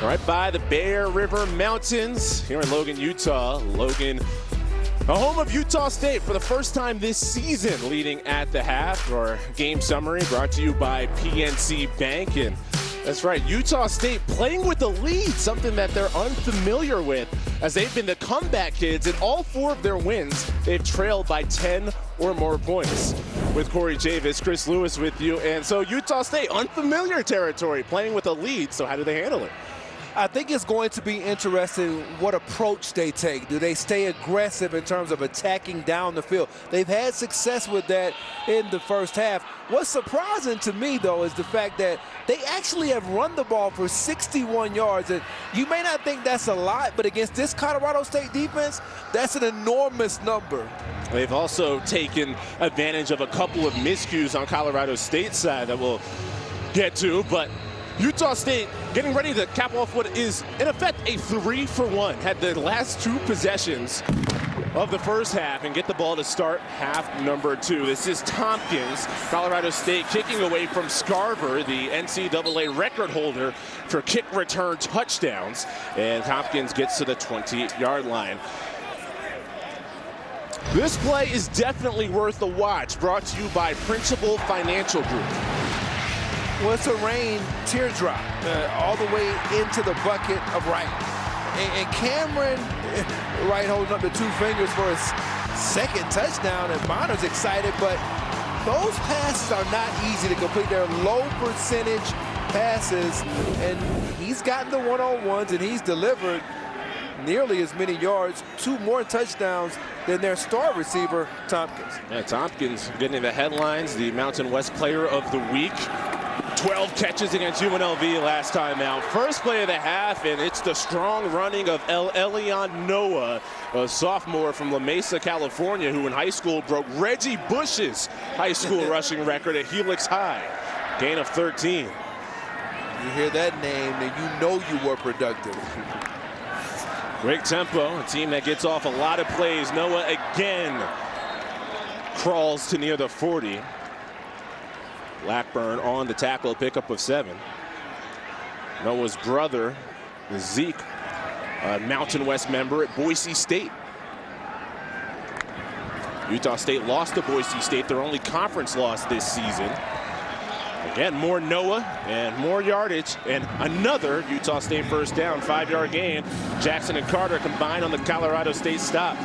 right by the Bear River Mountains here in Logan, Utah. Logan, a home of Utah State for the first time this season, leading at the half. Our game summary brought to you by PNC Bank. And that's right, Utah State playing with the lead, something that they're unfamiliar with, as they've been the comeback kids. In all 4 of their wins, they've trailed by 10 or more points. With Corey Javis, Chris Lewis with you. And so Utah State, unfamiliar territory, playing with a lead. So how do they handle it? I think it's going to be interesting what approach they take. Do they stay aggressive in terms of attacking down the field? They've had success with that in the first half. What's surprising to me, though, is the fact that they actually have run the ball for 61 yards. And you may not think that's a lot, but against this Colorado State defense, that's an enormous number. They've also taken advantage of a couple of miscues on Colorado State's side that we'll get to, but Utah State getting ready to cap off what is, in effect, a 3-for-1. Had the last 2 possessions of the first half and get the ball to start half number 2. This is Tompkins, Colorado State kicking away from Scarver, the NCAA record holder for kick return touchdowns. And Tompkins gets to the 20-yard line. This play is definitely worth a watch, brought to you by Principal Financial Group. Well, it's a rain teardrop all the way into the bucket of Wright. And Cameron, Wright holding up the 2 fingers for his second touchdown, and Bonner's excited, but those passes are not easy to complete. They're low percentage passes, and he's gotten the one-on-ones, and he's delivered nearly as many yards, 2 more touchdowns than their star receiver, Tompkins. Yeah, Tompkins getting the headlines, the Mountain West Player of the Week. 12 catches against UNLV last time out. First play of the half, and it's the strong running of Elion Noah, a sophomore from La Mesa, California, who in high school broke Reggie Bush's high school rushing record at Helix High. Gain of 13. You hear that name, and you know you were productive. Great tempo, a team that gets off a lot of plays. Noah again crawls to near the 40. Blackburn on the tackle, pickup of 7. Noah's brother, Zeke, a Mountain West member at Boise State. Utah State lost to Boise State, their only conference loss this season. Again, more Noah and more yardage, and another Utah State first down, 5-yard gain. Jackson and Carter combined on the Colorado State stop.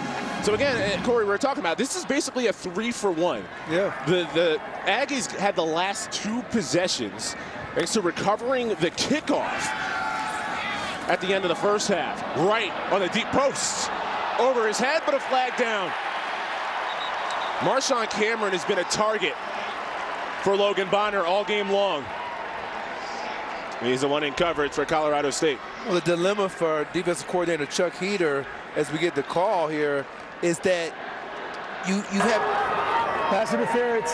So again, Corey, we were talking about, this is basically a 3-for-1. Yeah. The Aggies had the last 2 possessions thanks to recovering the kickoff at the end of the first half. Right on the deep post. Over his head, but a flag down. Marshawn Cameron has been a target for Logan Bonner all game long. He's the one in coverage for Colorado State. Well, the dilemma for defensive coordinator Chuck Heater, as we get the call here, is that you have pass interference,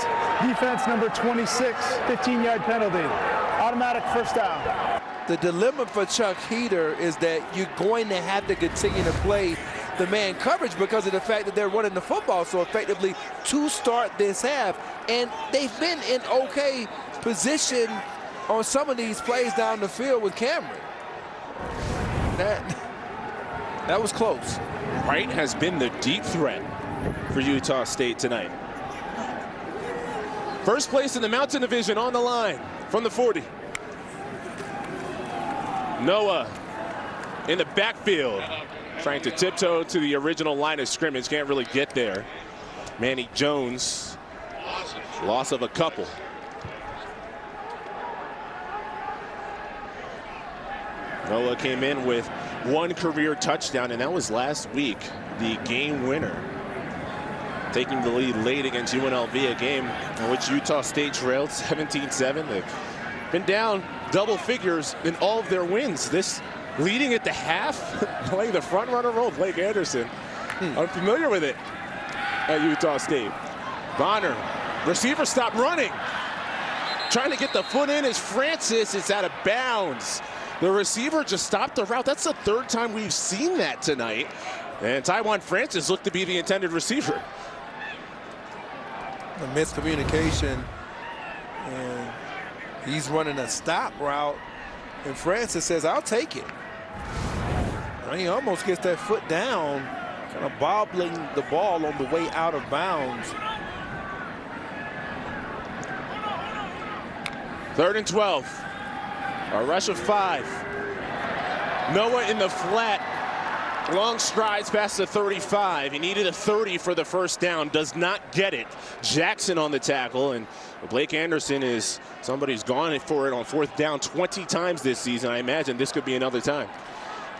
defense number 26, 15-yard penalty, automatic first down. The dilemma for Chuck Heater is that you're going to have to continue to play the man coverage because of the fact that they're running the football so effectively to start this half. And they've been in okay position on some of these plays down the field with Cameron. That was close. Wright has been the deep threat for Utah State tonight. First place in the Mountain Division on the line from the 40. Noah in the backfield, trying to tiptoe to the original line of scrimmage. Can't really get there. Manny Jones, loss of a couple. Noah came in with 1 career touchdown, and that was last week, the game winner. Taking the lead late against UNLV, a game in which Utah State trailed 17-7. They've been down double figures in all of their wins. This leading at the half, playing the front runner role, Blake Anderson. Unfamiliar with it at Utah State. Bonner, receiver stop running. Trying to get the foot in is Francis. It's out of bounds. The receiver just stopped the route. That's the 3rd time we've seen that tonight. And Tywan Francis looked to be the intended receiver. A miscommunication, and he's running a stop route And Francis says, I'll take it. And he almost gets that foot down, kind of bobbling the ball on the way out of bounds. 3rd and 12. A rush of 5. Noah in the flat. Long strides past the 35. He needed a 30 for the first down. Does not get it. Jackson on the tackle. And Blake Anderson is somebody who's gone for it on 4th down 20 times this season. I imagine this could be another time.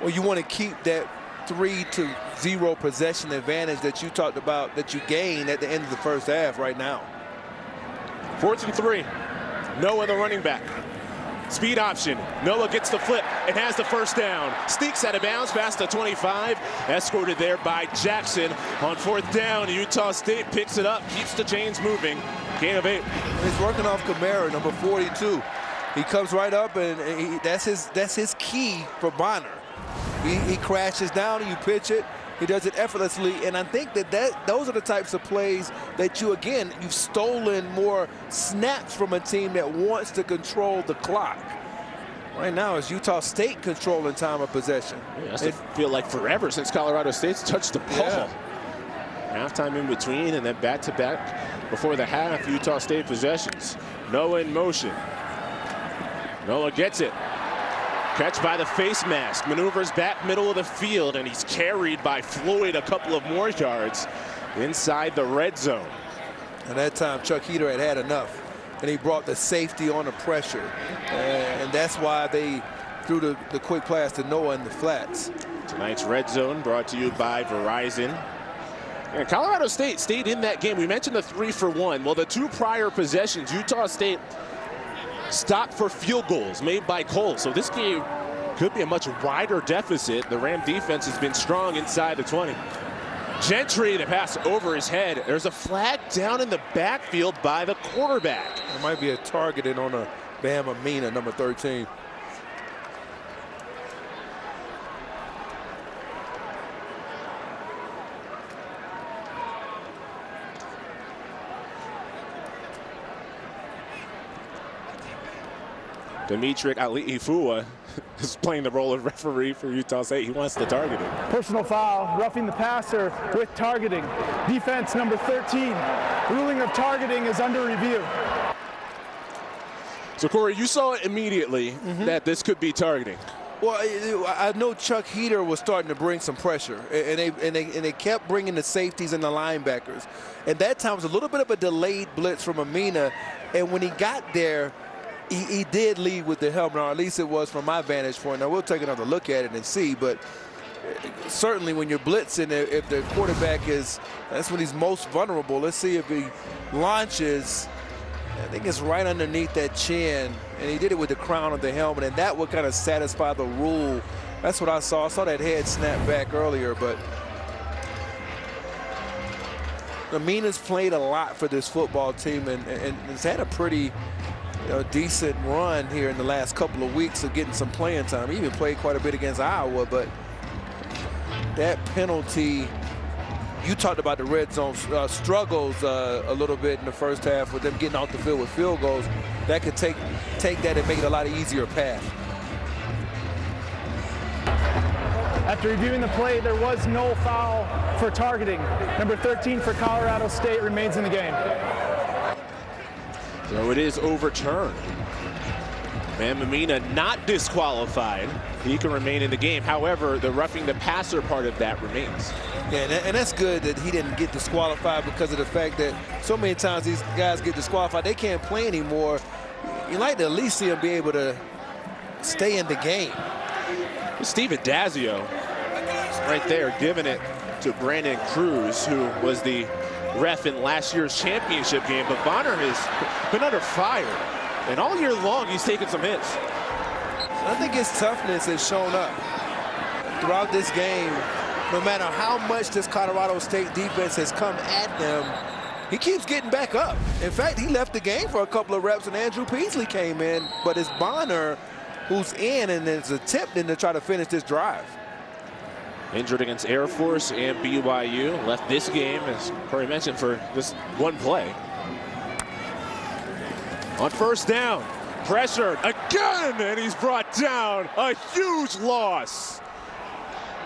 Well, you want to keep that 3-0 possession advantage that you talked about, that you gained at the end of the first half right now. 4th and 3. Noah, the running back. Speed option. Noah gets the flip and has the first down. Sneaks out of bounds past the 25. Escorted there by Jackson on 4th down. Utah State picks it up, keeps the chains moving. Gain of 8. He's working off Kamara, number 42. He comes right up, and that's his key for Bonner. He crashes down, and you pitch it. He does it effortlessly, and I think those are the types of plays that you've stolen more snaps from a team that wants to control the clock. Right now, it's Utah State controlling time of possession. Yeah, it feel like forever since Colorado State's touched the ball. Yeah. Halftime in between, and then back-to-back before the half, Utah State possessions. Noah in motion. Noah gets it. Catch by the face mask, maneuvers back middle of the field, and he's carried by Floyd a couple of more yards inside the red zone. And that time, Chuck Heater had enough, and he brought the safety on the pressure. And that's why they threw the quick pass to Noah in the flats. Tonight's red zone brought to you by Verizon. And Colorado State stayed in that game. We mentioned the 3-for-1. Well, the 2 prior possessions, Utah State stopped for field goals made by Cole. So this game could be a much wider deficit. The Ram defense has been strong inside the 20. Gentry, the pass over his head. There's a flag down in the backfield by the quarterback. There might be a targeting on a Bama Mina, number 13. Dimitri Ali-Ifua is playing the role of referee for Utah State. He wants to target him. Personal foul, roughing the passer with targeting. Defense number 13. Ruling of targeting is under review. So Corey, you saw it immediately that this could be targeting. Well, I know Chuck Heater was starting to bring some pressure, and they kept bringing the safeties and the linebackers. And that time was a little bit of a delayed blitz from Amina, and when he got there, he did lead with the helmet, or at least it was from my vantage point. Now, we'll take another look at it and see, but certainly when you're blitzing, if the quarterback that's when he's most vulnerable. Let's see if he launches. I think it's right underneath that chin, and he did it with the crown of the helmet, and that would kind of satisfy the rule. That's what I saw. I saw that head snap back earlier, but Amina's played a lot for this football team and has had a pretty decent run here in the last couple of weeks of getting some playing time. He even played quite a bit against Iowa, but that penalty, you talked about the red zone struggles a little bit in the first half with them getting off the field with field goals. That could take that and make it a lot easier path. After reviewing the play, there was no foul for targeting. Number 13 for Colorado State remains in the game. So it is overturned. Amina not disqualified. He can remain in the game. However, the roughing the passer part of that remains. Yeah, and that's good that he didn't get disqualified because of the fact that so many times these guys get disqualified, they can't play anymore. You like to at least see them be able to stay in the game. Steve Adazio right there giving it to Brandon Cruz, who was the ref in last year's championship game. But Bonner has been under fire, and all year long he's taken some hits. I think his toughness has shown up throughout this game. No matter how much this Colorado State defense has come at him, he keeps getting back up. In fact, he left the game for a couple of reps, and Andrew Peasley came in, but it's Bonner who's in and is attempting to try to finish this drive. Injured against Air Force and BYU. Left this game, as Corey mentioned, for just one play. On first down, Pressured again, and he's brought down. A huge loss.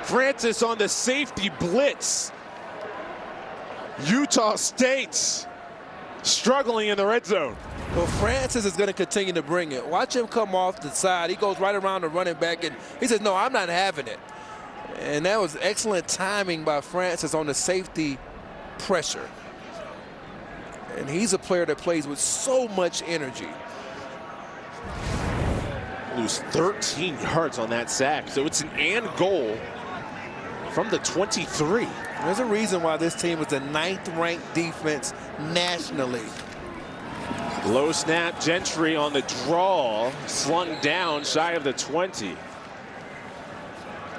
Francis on the safety blitz. Utah State struggling in the red zone. Well, Francis is going to continue to bring it. Watch him come off the side. He goes right around the running back, and he says, no, I'm not having it. And that was excellent timing by Francis on the safety pressure. And he's a player that plays with so much energy. Lose 13 yards on that sack, so it's an and goal from the 23. There's a reason why this team is the 9th ranked defense nationally. Low snap, Gentry on the draw, slung down shy of the 20.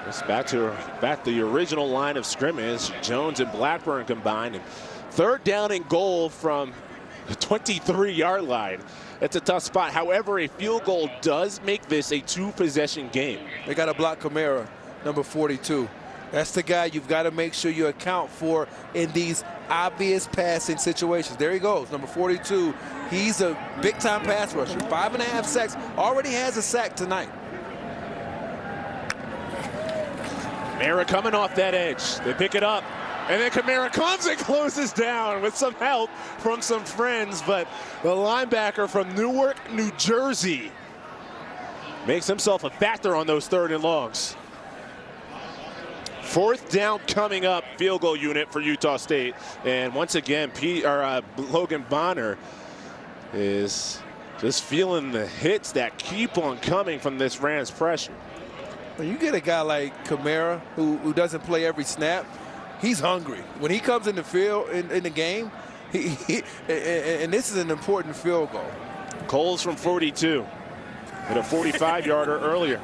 It's back to the original line of scrimmage. Jones and Blackburn combined. And 3rd down and goal from the 23-yard line. It's a tough spot. However, a field goal does make this a 2-possession game. They got to block Kamara, number 42. That's the guy you've got to make sure you account for in these obvious passing situations. There he goes, number 42. He's a big-time pass rusher. 5.5 sacks. Already has a sack tonight. Kamara coming off that edge. They pick it up. And then Kamara comes and closes down with some help from some friends. But the linebacker from Newark, New Jersey makes himself a factor on those 3rd and longs. 4th down coming up, field goal unit for Utah State. And once again, Logan Bonner is just feeling the hits that keep on coming from this Rams pressure. When you get a guy like Kamara who doesn't play every snap, he's hungry. When he comes in the field, in the game, and this is an important field goal. Coles from 42 with a 45-yarder earlier.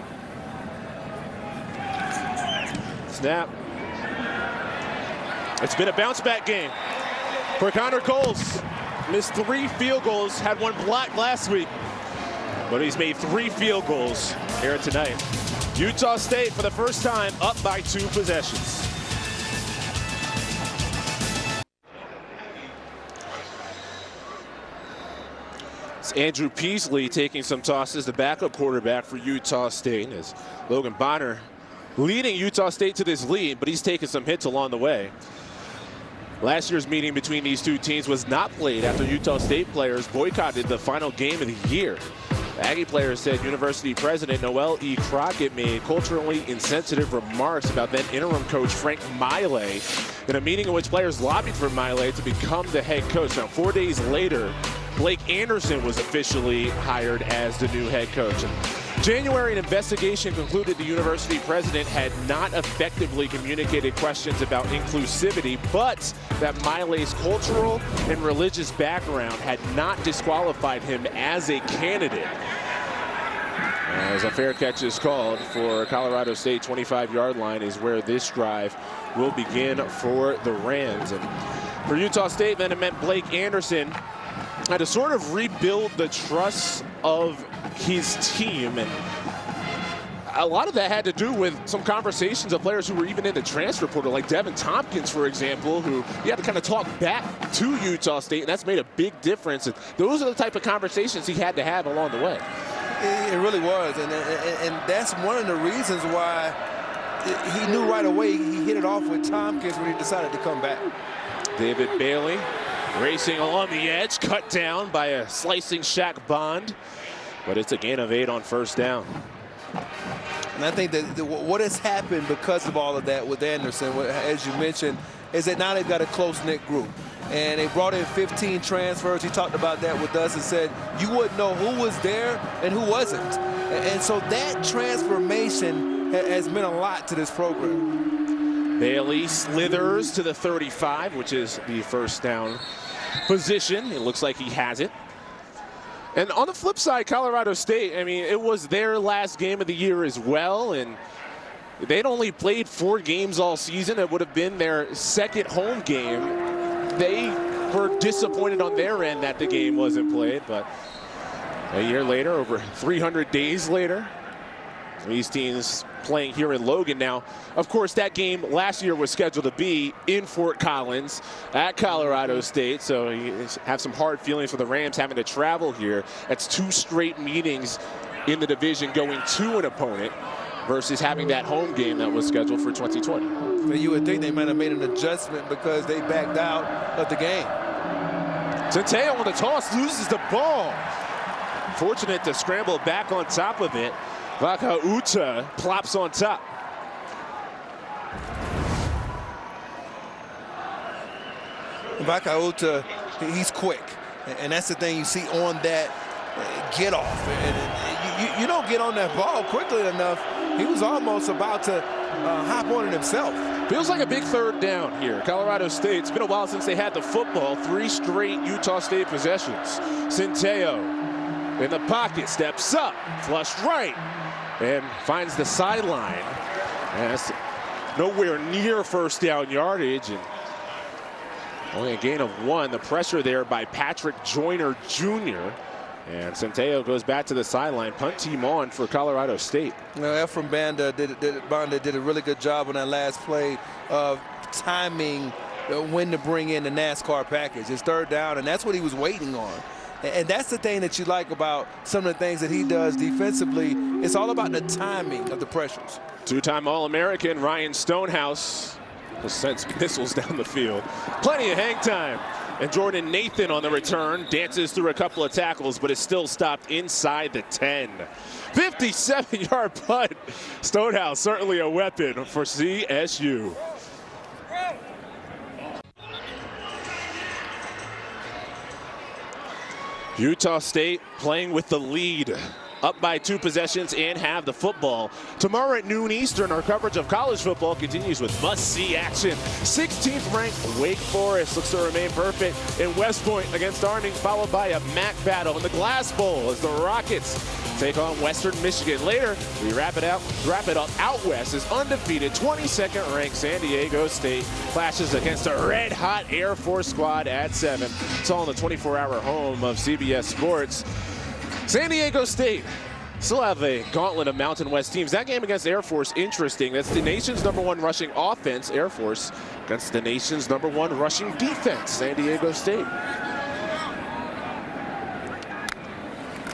Snap. It's been a bounce-back game for Connor Coles. Missed 3 field goals, had 1 block last week, but he's made 3 field goals here tonight. Utah State, for the first time, up by 2 possessions. It's Andrew Peasley taking some tosses, the backup quarterback for Utah State, as Logan Bonner leading Utah State to this lead, but he's taken some hits along the way. Last year's meeting between these two teams was not played after Utah State players boycotted the final game of the year. Aggie players said University President Noel E. Crockett made culturally insensitive remarks about then interim coach Frank Maile in a meeting in which players lobbied for Maile to become the head coach. Now, 4 days later, Blake Anderson was officially hired as the new head coach. In January, an investigation concluded the university president had not effectively communicated questions about inclusivity, but that Maile's cultural and religious background had not disqualified him as a candidate. As a fair catch is called for Colorado State, 25-yard line is where this drive will begin for the Rams. And for Utah State, then it meant Blake Anderson had to sort of rebuild the trust of his team, and a lot of that had to do with some conversations of players who were even in the transfer portal, like Devin Tompkins, for example, who he had to kind of talk back to Utah State, and that's made a big difference. And those are the type of conversations he had to have along the way. It really was, and that's one of the reasons why he knew right away he hit it off with Tompkins when he decided to come back. David Bailey racing along the edge, cut down by a slicing Shaq Bond, but it's a gain of 8 on 1st down. And I think that what has happened because of all of that with Anderson, as you mentioned, is that now they've got a close-knit group. And they brought in 15 transfers. He talked about that with us and said you wouldn't know who was there and who wasn't. And so that transformation has meant a lot to this program. Bailey slithers to the 35, which is the 1st down position. It looks like he has it. And on the flip side, Colorado State, I mean, it was their last game of the year as well, and they'd only played 4 games all season. It would have been their 2nd home game. They were disappointed on their end that the game wasn't played, but a year later, over 300 days later, These teams playing here in Logan now. Of course, that game last year was scheduled to be in Fort Collins at Colorado State. So you have some hard feelings for the Rams having to travel here. That's 2 straight meetings in the division going to an opponent versus having that home game that was scheduled for 2020. You would think they might have made an adjustment because they backed out of the game. Centeo on the toss loses the ball. Fortunate to scramble back on top of it. Vakauta plops on top. Vakauta, he's quick. And that's the thing you see on that get off. And you don't get on that ball quickly enough. He was almost about to hop on it himself. Feels like a big 3rd down here. Colorado State, it's been a while since they had the football. 3 straight Utah State possessions. Centeo in the pocket, steps up, flush right, and finds the sideline. And that's nowhere near 1st down yardage, and only a gain of 1. The pressure there by Patrick Joyner Jr. And Centeo goes back to the sideline. Punt team on for Colorado State. Ephraim Banda did a really good job on that last play of timing when to bring in the NASCAR package. It's 3rd down, and that's what he was waiting on. And that's the thing that you like about some of the things that he does defensively. It's all about the timing of the pressures. 2-time All-American Ryan Stonehouse will send missiles down the field. Plenty of hang time. And Jordan Nathan on the return dances through a couple of tackles, but is still stopped inside the 10. 57-yard punt. Stonehouse certainly a weapon for CSU. Utah State playing with the lead, up by 2 possessions and have the football. Tomorrow at noon Eastern, our coverage of college football continues with must-see action. 16th ranked Wake Forest looks to remain perfect in West Point against Army, followed by a MAC battle in the Glass Bowl as the Rockets take on Western Michigan. Later, we wrap it up out west as undefeated 22nd ranked San Diego State clashes against a red-hot Air Force squad at 7. It's all in the 24-hour home of CBS Sports. San Diego State still have a gauntlet of Mountain West teams. That game against Air Force, interesting. That's the nation's #1 rushing offense, Air Force, against the nation's #1 rushing defense, San Diego State.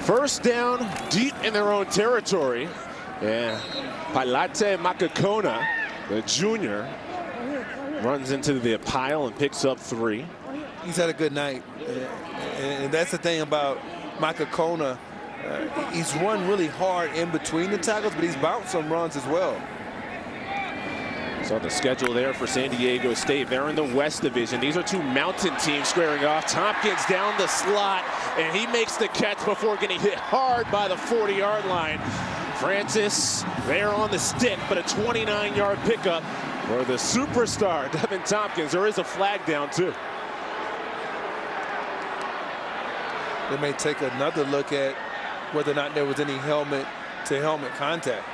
1st down, deep in their own territory. And Pailate Makakona, the junior, runs into the pile and picks up 3. He's had a good night. And that's the thing about Makakona. He's run really hard in between the tackles, but he's bounced some runs as well. So the schedule there for San Diego State. They're in the West Division. These are 2 mountain teams squaring off. Tompkins down the slot, and he makes the catch before getting hit hard by the 40-yard line. Francis there on the stick, but a 29-yard pickup for the superstar, Devin Tompkins. There is a flag down, too. They may take another look at whether or not there was any helmet-to-helmet contact.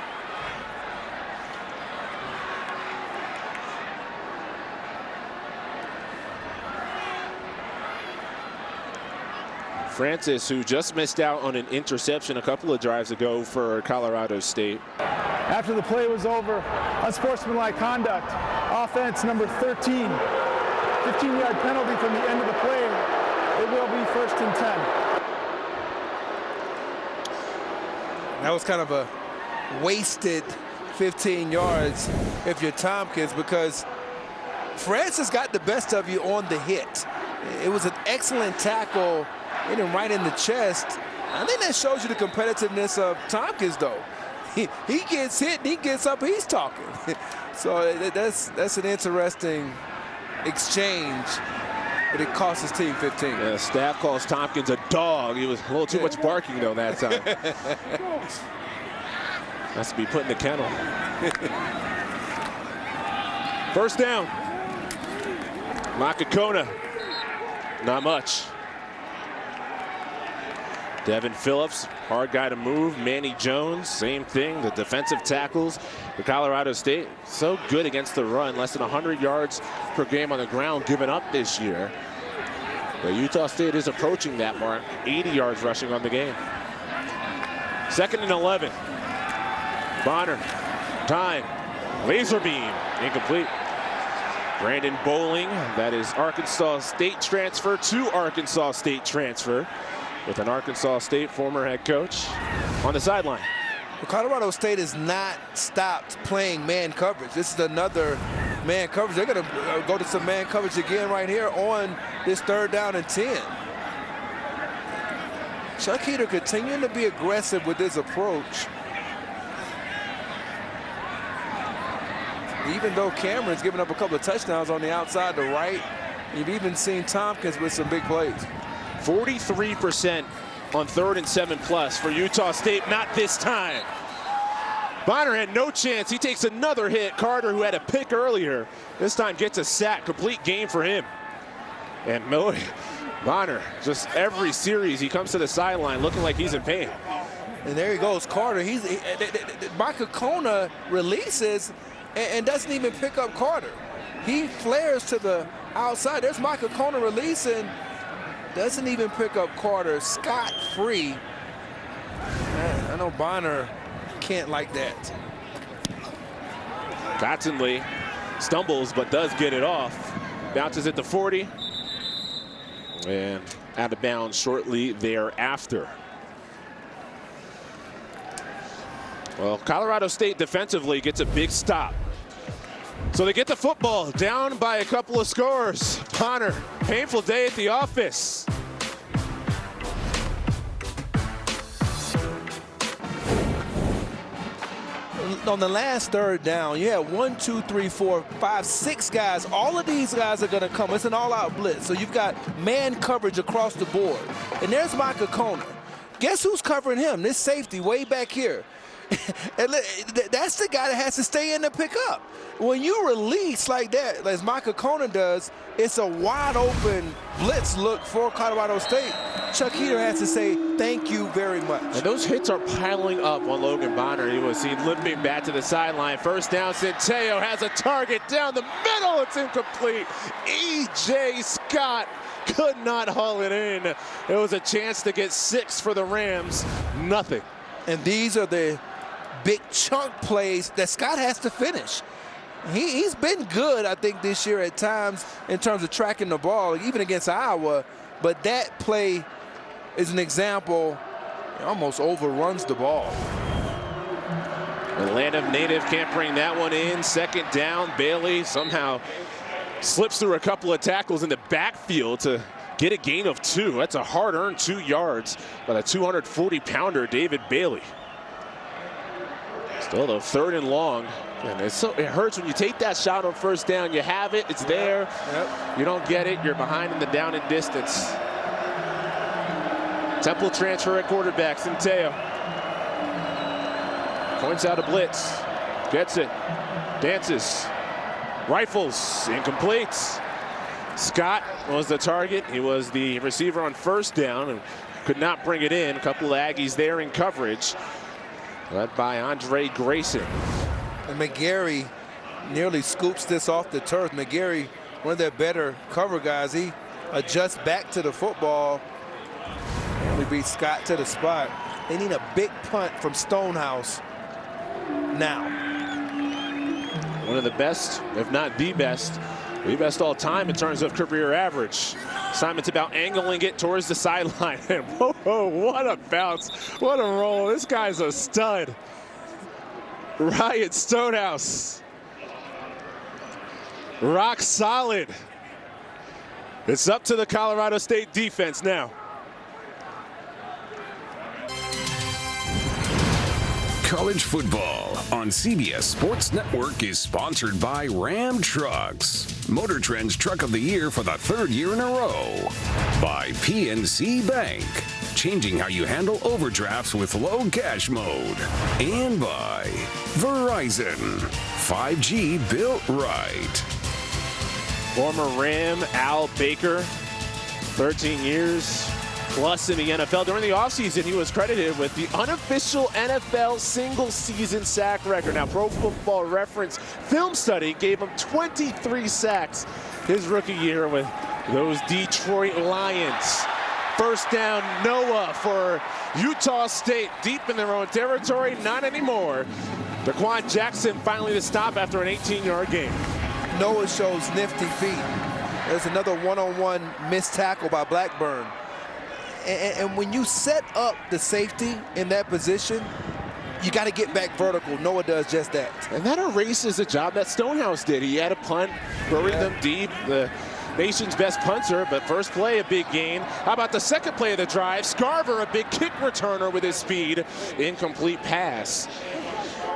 Francis, who just missed out on an interception a couple of drives ago for Colorado State. After the play was over, unsportsmanlike conduct, offense number 13, 15-yard penalty from the end of the play. It will be 1st and 10. That was kind of a wasted 15 yards if you're Tompkins, because Francis got the best of you on the hit. It was an excellent tackle, hit him right in the chest. I think that shows you the competitiveness of Tompkins, though. He gets hit and he gets up, he's talking. So that's an interesting exchange, but it cost his team 15. Yeah, staff calls Tompkins a dog. He was a little too much barking, though, that time. Has to be put in the kennel. 1st down. Makakona. Not much. Devin Phillips, hard guy to move. Manny Jones, same thing. The defensive tackles for Colorado State, so good against the run. Less than 100 yards per game on the ground given up this year. But Utah State is approaching that mark. 80 yards rushing on the game. 2nd and 11. Bonner, time, laser beam, incomplete. Brandon Bowling, that is Arkansas State transfer to Arkansas State transfer, with an Arkansas State former head coach on the sideline. Well, Colorado State has not stopped playing man coverage. This is another man coverage. They're going to go to some man coverage again right here on this 3rd down and 10. Chuck Heater continuing to be aggressive with his approach. Even though Cameron's given up a couple of touchdowns on the outside to right, you've even seen Tompkins with some big plays. 43% on 3rd and 7+ for Utah State. Not this time. Bonner had no chance. He takes another hit. Carter, who had a pick earlier, this time gets a sack. Complete game for him. And Bonner, just every series he comes to the sideline looking like he's in pain. And there he goes, Carter. Micah Kona releases and doesn't even pick up Carter. He flares to the outside. There's Micah Kona releasing. Doesn't even pick up Carter. Scot-free. Man, I know Bonner can't like that. Cottonley stumbles but does get it off. Bounces at the 40. And out of bounds shortly thereafter. Well, Colorado State defensively gets a big stop. So they get the football down by a couple of scores. Bonner, painful day at the office. On the last 3rd down, you have 1, 2, 3, 4, 5, 6 guys. All of these guys are going to come. It's an all-out blitz. So you've got man coverage across the board. And there's Micah Kona. Guess who's covering him? This safety way back here. And that's the guy that has to stay in to pick up. When you release like that, as Micah Kona does, it's a wide open blitz look for Colorado State. Chuck Heater has to say thank you very much. And those hits are piling up on Logan Bonner. He was seen limping back to the sideline. 1st down, Centeo has a target down the middle. It's incomplete. E.J. Scott could not haul it in. It was a chance to get 6 for the Rams. Nothing. And these are the big chunk plays that Scott has to finish. He's been good, I think, this year at times in terms of tracking the ball, even against Iowa. But that play is an example. He almost overruns the ball. Atlanta native can't bring that one in. 2nd down, Bailey somehow slips through a couple of tackles in the backfield to get a gain of 2. That's a hard-earned 2 yards by the 240-pounder David Bailey. Still, though, 3rd and long. And it hurts when you take that shot on 1st down. You have it, it's there. Yep. You don't get it, you're behind in the down and distance. Temple transfer at quarterback, Centeo. Points out a blitz. Gets it. Dances. Rifles. Incomplete. Scott was the target. He was the receiver on 1st down and could not bring it in. A couple of Aggies there in coverage, led by Andre Grayson. And McGarry nearly scoops this off the turf. McGarry, one of their better cover guys, he adjusts back to the football. And we beat Scott to the spot. They need a big punt from Stonehouse now. One of the best, if not the best all time in terms of career average. Simon's about angling it towards the sideline. And whoa, what a bounce. What a roll. This guy's a stud. Ryan Stonehouse. Rock solid. It's up to the Colorado State defense now. College football on CBS Sports Network is sponsored by Ram Trucks, Motor Trend's Truck of the Year for the 3rd year in a row. By PNC Bank, changing how you handle overdrafts with low cash mode. And by Verizon, 5G built right. Former Ram Al Baker, 13 years plus in the NFL. During the offseason, he was credited with the unofficial NFL single-season sack record. Now, Pro Football Reference film study gave him 23 sacks his rookie year with those Detroit Lions. 1st down, Noah for Utah State, deep in their own territory. Not anymore. Daquan Jackson finally to stop after an 18-yard gain. Noah shows nifty feet. There's another one-on-one missed tackle by Blackburn. And when you set up the safety in that position, you got to get back vertical. Noah does just that. And that erases the job that Stonehouse did. He had a punt, buried them deep. The nation's best punter, but first play, a big gain. How about the second play of the drive? Scarver, a big kick returner with his speed. Incomplete pass.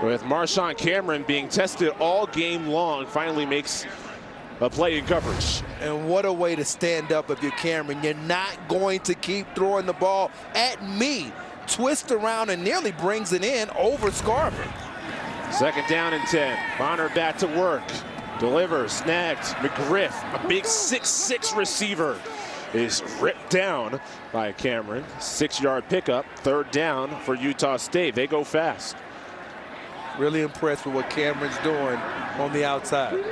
With Marshawn Cameron being tested all game long, finally makes a play in coverage. And what a way to stand up if you're Cameron. You're not going to keep throwing the ball at me. Twist around and nearly brings it in over Scarver. Second down and 10. Bonner back to work. Delivers, snagged. McGriff, a big 6'6" receiver, is ripped down by Cameron. 6-yard pickup. Third down for Utah State. They go fast. Really impressed with what Cameron's doing on the outside.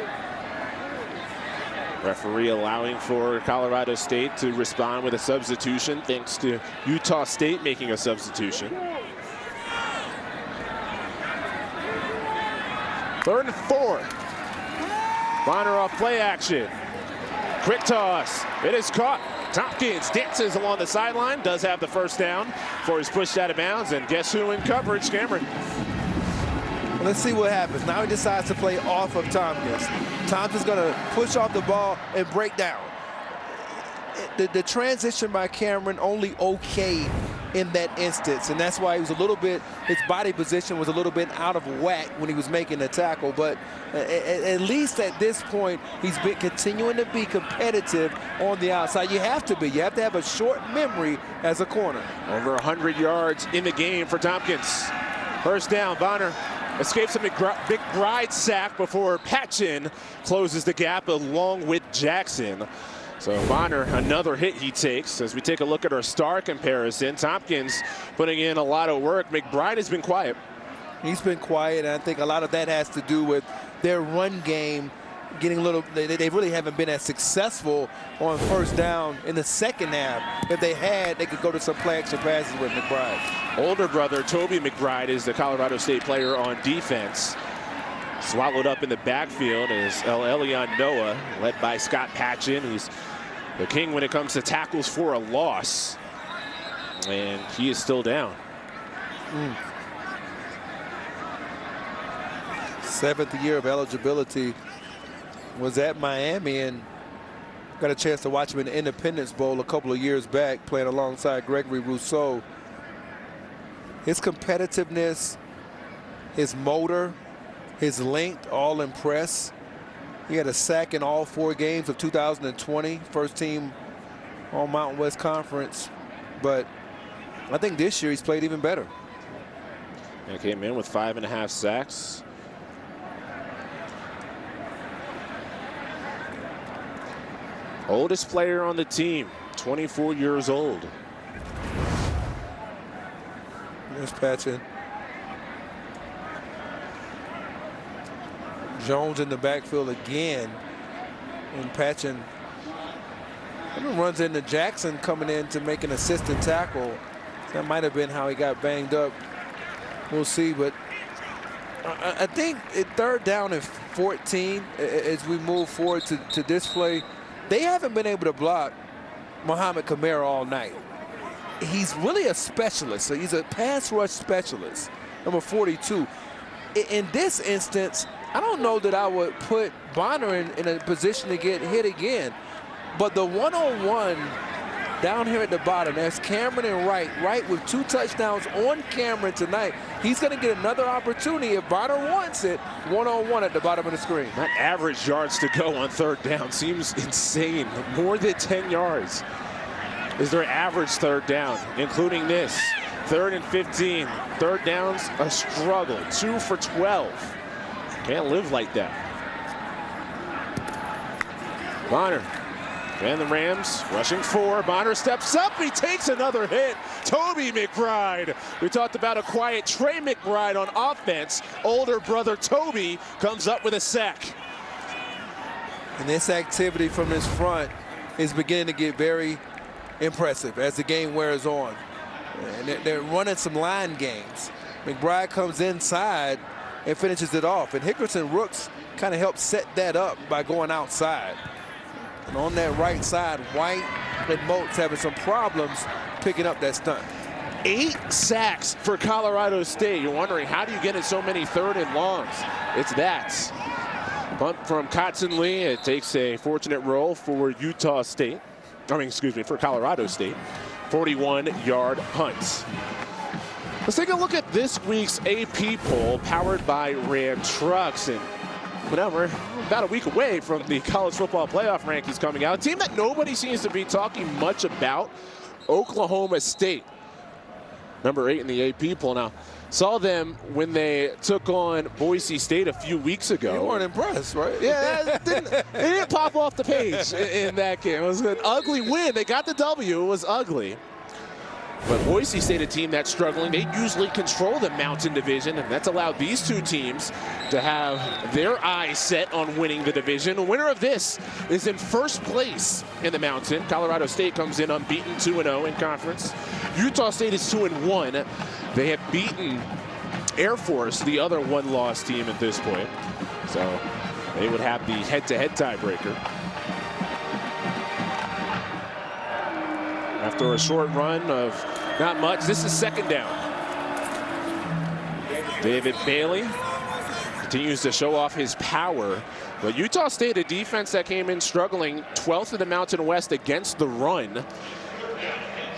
Referee allowing for Colorado State to respond with a substitution, thanks to Utah State making a substitution. Third and 4. Bonner off play action. Quick toss. It is caught. Tompkins dances along the sideline, does have the first down before he's pushed out of bounds. And guess who in coverage? Cameron. Let's see what happens. Now he decides to play off of Tompkins. Tompkins going to push off the ball and break down. The transition by Cameron only okay in that instance, and that's why he was a little bit, his body position was a little bit out of whack when he was making the tackle. But at least at this point, he's been continuing to be competitive on the outside. You have to be. You have to have a short memory as a corner. Over 100 yards in the game for Tompkins. First down, Bonner escapes a McBride sack before Patchen closes the gap along with Jackson. So Bonner, another hit he takes. As we take a look at our star comparison, Tompkins putting in a lot of work. McBride has been quiet. He's been quiet, and I think a lot of that has to do with their run game getting a little, they really haven't been as successful on first down in the second half. If they had, they could go to some play action passes with McBride. Older brother Toby McBride is the Colorado State player on defense. Swallowed up in the backfield is Elion Noah, led by Scott Patchen. He's the king when it comes to tackles for a loss. And he is still down. Seventh year of eligibility. Was at Miami and got a chance to watch him in the Independence Bowl a couple of years back, playing alongside Gregory Rousseau. His competitiveness, his motor, his length all impress. He had a sack in all 4 games of 2020, first team all Mountain West Conference. But I think this year he's played even better. And came in with 5.5 sacks. Oldest player on the team, 24 years old. There's Patchen. Jones in the backfield again. And Patchen runs into Jackson coming in to make an assistant tackle. That might have been how he got banged up. We'll see, but I think at third down and 14, as we move forward to this play, they haven't been able to block Mohamed Kamara all night. He's really a specialist. So he's a pass rush specialist, number 42. In this instance, I don't know that I would put Bonner in a position to get hit again. But the one-on-one down here at the bottom, that's Cameron and Wright. Wright with 2 touchdowns on Cameron tonight. He's going to get another opportunity if Bonner wants it, one-on-one at the bottom of the screen. That average yards to go on third down seems insane. More than 10 yards is their average third down, including this. 3rd and 15. Third downs, a struggle. 2 for 12. Can't live like that. Bonner. And the Rams rushing 4. Bonner steps up. He takes another hit. Toby McBride. We talked about a quiet Trey McBride on offense. Older brother Toby comes up with a sack. And this activity from his front is beginning to get very impressive as the game wears on. And they're running some line games. McBride comes inside and finishes it off. And Hickerson Rooks kind of helped set that up by going outside. And on that right side, White and Moats having some problems picking up that stunt. 8 sacks for Colorado State. You're wondering, how do you get in so many 3rd and longs? It's that. Punt from Kotzen Lee. It takes a fortunate roll for Utah State. For Colorado State. 41-yard punt. Let's take a look at this week's AP poll powered by Ram Trucks. And we're about a week away from the college football playoff rankings coming out. A team that nobody seems to be talking much about, Oklahoma State. Number 8 in the AP poll. Now, saw them when they took on Boise State a few weeks ago. You weren't impressed, right? Yeah, it didn't pop off the page in that game. It was an ugly win. They got the W. It was ugly. But Boise State, a team that's struggling, they usually control the Mountain Division, and that's allowed these two teams to have their eyes set on winning the division. The winner of this is in first place in the Mountain. Colorado State comes in unbeaten, 2-0 in conference. Utah State is 2-1. They have beaten Air Force, the other one-loss team at this point. So they would have the head-to-head tiebreaker. After a short run of not much, this is 2nd down. David Bailey continues to show off his power. But Utah State, a defense that came in struggling, 12th in the Mountain West against the run.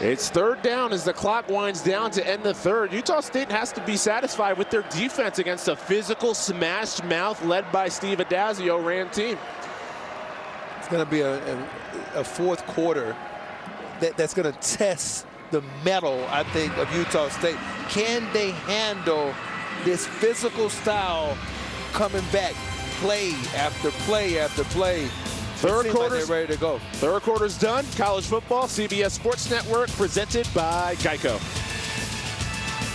It's 3rd down as the clock winds down to end the 3rd. Utah State has to be satisfied with their defense against a physical smashed mouth led by Steve Adazio ran team. It's going to be a 4th quarter that's going to test the mettle, I think, of Utah State. Can they handle this physical style coming back play after play after play? Third quarter's ready to go. Third quarter's done. College football, CBS Sports Network, presented by Geico.